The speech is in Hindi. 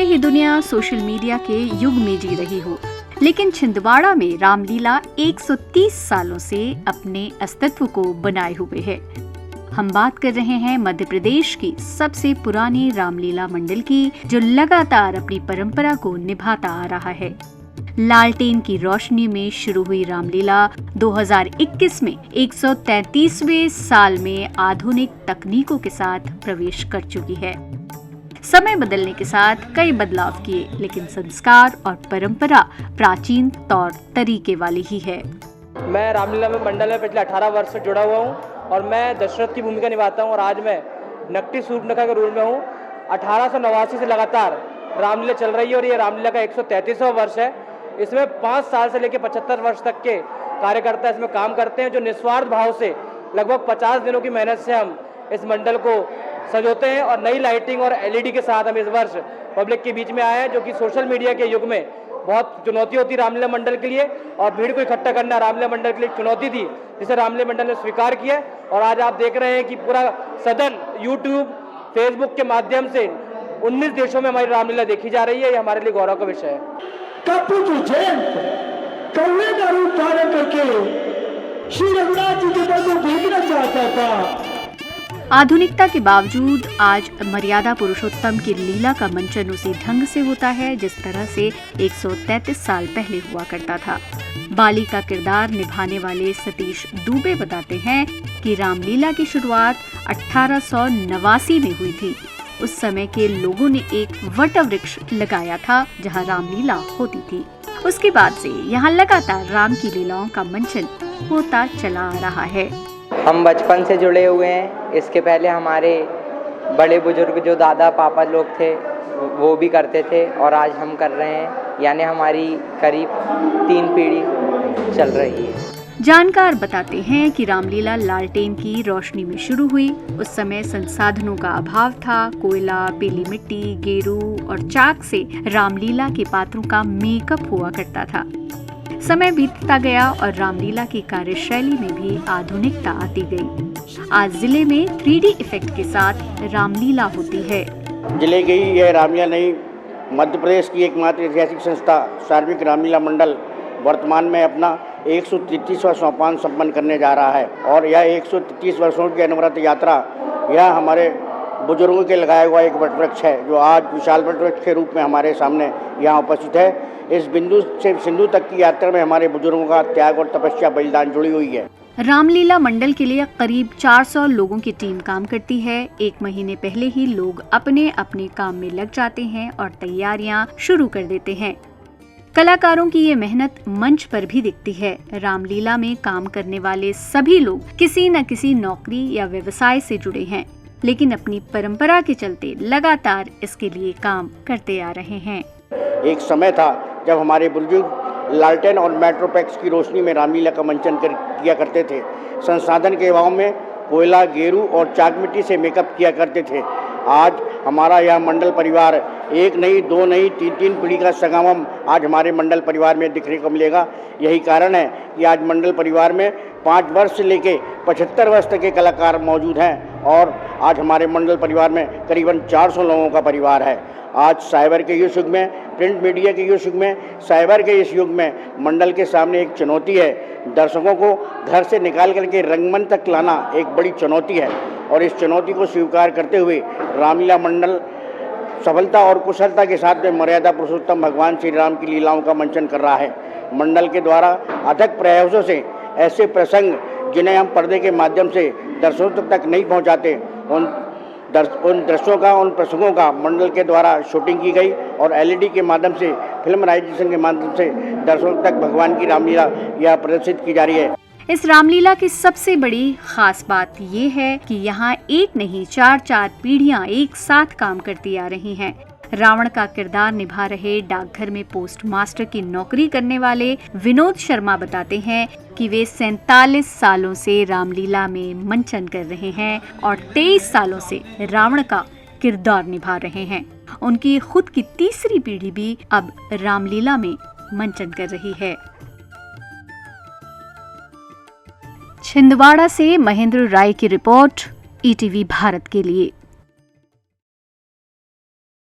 ही दुनिया सोशल मीडिया के युग में जी रही हो, लेकिन छिंदवाड़ा में रामलीला 130 सालों से अपने अस्तित्व को बनाए हुए है। हम बात कर रहे हैं मध्य प्रदेश की सबसे पुरानी रामलीला मंडल की, जो लगातार अपनी परंपरा को निभाता आ रहा है। लालटेन की रोशनी में शुरू हुई रामलीला 2021 में 133वें साल में आधुनिक तकनीकों के साथ प्रवेश कर चुकी है। समय बदलने के साथ कई बदलाव किए, लेकिन संस्कार और परंपरा प्राचीन तौर तरीके वाली ही है। मैं रामलीला में मंडल में पिछले 18 वर्ष से जुड़ा हुआ हूँ और मैं दशरथ की भूमिका निभाता हूँ और आज मैं नकटी सूर्पनखा के रोल में हूँ। 1889 से लगातार रामलीला चल रही है और ये रामलीला का 133वां वर्ष है। इसमें 5 साल से लेकर 75 वर्ष तक के कार्यकर्ता इसमें काम करते हैं, जो निस्वार्थ भाव से लगभग 50 दिनों की मेहनत से हम इस मंडल को सजोते हैं और नई लाइटिंग और एलईडी के साथ हम इस वर्ष पब्लिक के बीच में आए हैं, जो कि सोशल मीडिया के युग में बहुत चुनौती होती है रामलीला मंडल के लिए, और भीड़ को इकट्ठा करना रामलीला मंडल के लिए चुनौती थी, जिसे रामलीला मंडल ने स्वीकार किया। और आज आप देख रहे हैं कि पूरा सदन यूट्यूब, फेसबुक के माध्यम से 19 देशों में हमारी रामलीला देखी जा रही है। ये हमारे लिए गौरव का विषय है। कौवे का रूप धारण करके श्री रघुनाथ जी के पद को भेजना चाहता था। आधुनिकता के बावजूद आज मर्यादा पुरुषोत्तम की लीला का मंचन उसी ढंग से होता है जिस तरह से 133 साल पहले हुआ करता था। बाली का किरदार निभाने वाले सतीश दुबे बताते हैं कि रामलीला की शुरुआत 1889 में हुई थी। उस समय के लोगों ने एक वट वृक्ष लगाया था जहां रामलीला होती थी। उसके बाद से यहाँ लगातार राम की लीलाओं का मंचन होता चला आ रहा है। हम बचपन से जुड़े हुए हैं। इसके पहले हमारे बड़े बुजुर्ग जो दादा पापा लोग थे वो भी करते थे और आज हम कर रहे हैं, यानी हमारी करीब 3 पीढ़ी चल रही है। जानकार बताते हैं कि रामलीला लालटेन की रोशनी में शुरू हुई। उस समय संसाधनों का अभाव था। कोयला, पीली मिट्टी, गेरू और चाक से रामलीला के पात्रों का मेकअप हुआ करता था। समय बीतता गया और रामलीला की कार्यशैली में भी आधुनिकता आती गई। आज जिले में 3D इफेक्ट के साथ रामलीला होती है। जिले की यह रामलीला नहीं, मध्य प्रदेश की एकमात्र ऐतिहासिक संस्था सार्वजनिक रामलीला मंडल वर्तमान में अपना 133वां सोपान संपन्न करने जा रहा है और यह 133 वर्षों की अनवरत यात्रा, यह हमारे बुजुर्गों के लगाया हुआ एक वटवृक्ष है, जो आज विशाल वटवृक्ष के रूप में हमारे सामने यहाँ उपस्थित है। इस बिंदु से सिंधु तक की यात्रा में हमारे बुजुर्गों का त्याग और तपस्या बलिदान जुड़ी हुई है। रामलीला मंडल के लिए करीब 400 लोगों की टीम काम करती है। 1 महीने पहले ही लोग अपने अपने काम में लग जाते हैं और तैयारियां शुरू कर देते हैं। कलाकारों की ये मेहनत मंच पर भी दिखती है। रामलीला में काम करने वाले सभी लोग किसी न किसी नौकरी या व्यवसाय से जुड़े हैं, लेकिन अपनी परंपरा के चलते लगातार इसके लिए काम करते आ रहे हैं। एक समय था जब हमारे बुजुर्ग लालटेन और मेट्रोपैक्स की रोशनी में रामलीला का मंचन किया करते थे। संसाधन के अभाव में कोयला, गेरू और चाक मिट्टी से मेकअप किया करते थे। आज हमारा यह मंडल परिवार 1 नहीं, 2 नहीं, 3 पीढ़ी का संगम आज हमारे मंडल परिवार में दिखने को मिलेगा। यही कारण है कि आज मंडल परिवार में 5 वर्ष से लेके 75 वर्ष तक के कलाकार मौजूद हैं और आज हमारे मंडल परिवार में करीबन 400 लोगों का परिवार है। आज साइबर के इस युग में, प्रिंट मीडिया के इस युग में, साइबर के इस युग में मंडल के सामने एक चुनौती है। दर्शकों को घर से निकाल करके रंगमंच तक लाना एक बड़ी चुनौती है और इस चुनौती को स्वीकार करते हुए रामलीला मंडल सफलता और कुशलता के साथ में मर्यादा पुरुषोत्तम भगवान श्री राम की लीलाओं का मंचन कर रहा है। मंडल के द्वारा अथक प्रयासों से ऐसे प्रसंग जिन्हें हम पर्दे के माध्यम से दर्शकों तक नहीं पहुंचाते, उन दृश्यों का, उन प्रसंगों का मंडल के द्वारा शूटिंग की गई और एलईडी के माध्यम से, फिल्मराइजेशन के माध्यम से दर्शकों तक भगवान की रामलीला यह प्रदर्शित की जा रही है। इस रामलीला की सबसे बड़ी खास बात ये है कि यहाँ 1 नहीं 4 पीढ़ियां एक साथ काम करती आ रही हैं। रावण का किरदार निभा रहे डाकघर में पोस्ट मास्टर की नौकरी करने वाले विनोद शर्मा बताते हैं कि वे 47 सालों से रामलीला में मंचन कर रहे हैं और 23 सालों से रावण का किरदार निभा रहे हैं। उनकी खुद की 3री पीढ़ी भी अब रामलीला में मंचन कर रही है। छिंदवाड़ा से महेंद्र राय की रिपोर्ट, ईटीवी भारत के लिए।